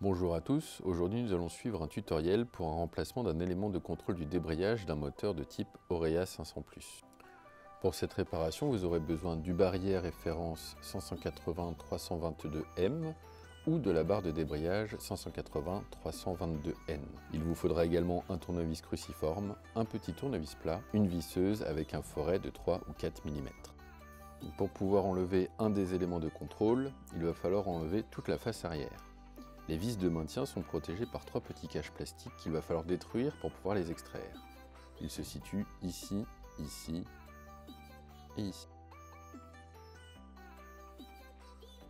Bonjour à tous, aujourd'hui nous allons suivre un tutoriel pour un remplacement d'un élément de contrôle du débrayage d'un moteur de type Orea 500+. Pour cette réparation, vous aurez besoin du barillet référence 580-322M ou de la barre de débrayage 580-322N. Il vous faudra également un tournevis cruciforme, un petit tournevis plat, une visseuse avec un foret de 3 ou 4 mm. Pour pouvoir enlever un des éléments de contrôle, il va falloir enlever toute la face arrière. Les vis de maintien sont protégées par 3 petits caches plastiques qu'il va falloir détruire pour pouvoir les extraire. Ils se situent ici, ici et ici.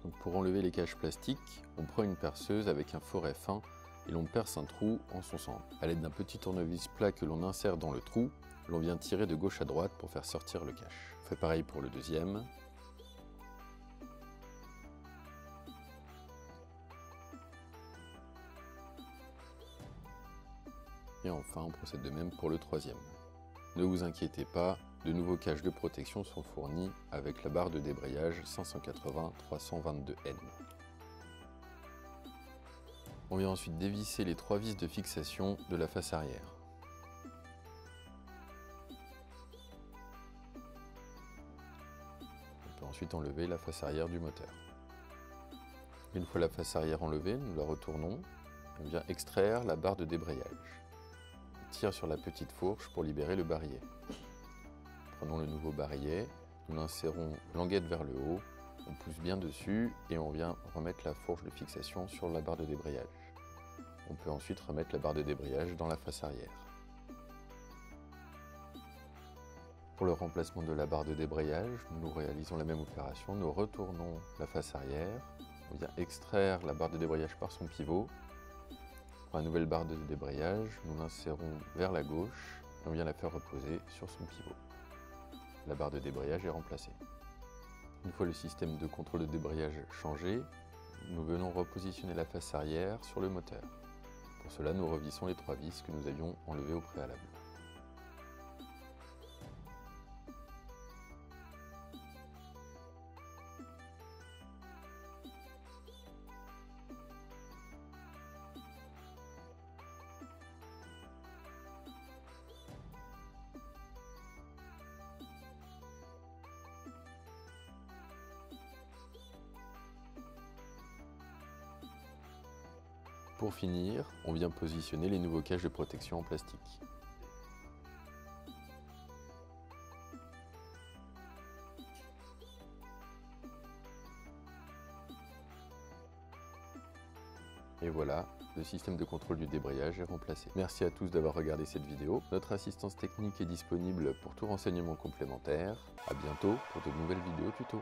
Donc pour enlever les caches plastiques, on prend une perceuse avec un foret fin et l'on perce un trou en son centre. A l'aide d'un petit tournevis plat que l'on insère dans le trou, l'on vient tirer de gauche à droite pour faire sortir le cache. On fait pareil pour le deuxième. Et enfin, on procède de même pour le troisième. Ne vous inquiétez pas, de nouveaux caches de protection sont fournis avec la barre de débrayage 580-322N. On vient ensuite dévisser les 3 vis de fixation de la face arrière. On peut ensuite enlever la face arrière du moteur. Une fois la face arrière enlevée, nous la retournons. On vient extraire la barre de débrayage. On tire sur la petite fourche pour libérer le barillet. Prenons le nouveau barillet, nous l'insérons languette vers le haut, on pousse bien dessus et on vient remettre la fourche de fixation sur la barre de débrayage. On peut ensuite remettre la barre de débrayage dans la face arrière. Pour le remplacement de la barre de débrayage, nous réalisons la même opération, nous retournons la face arrière, on vient extraire la barre de débrayage par son pivot. Pour la nouvelle barre de débrayage, nous l'insérons vers la gauche et on vient la faire reposer sur son pivot. La barre de débrayage est remplacée. Une fois le système de contrôle de débrayage changé, nous venons repositionner la face arrière sur le moteur. Pour cela, nous revissons les 3 vis que nous avions enlevées au préalable. Pour finir, on vient positionner les nouveaux caches de protection en plastique. Et voilà, le système de contrôle du débrayage est remplacé. Merci à tous d'avoir regardé cette vidéo. Notre assistance technique est disponible pour tout renseignement complémentaire. À bientôt pour de nouvelles vidéos tuto.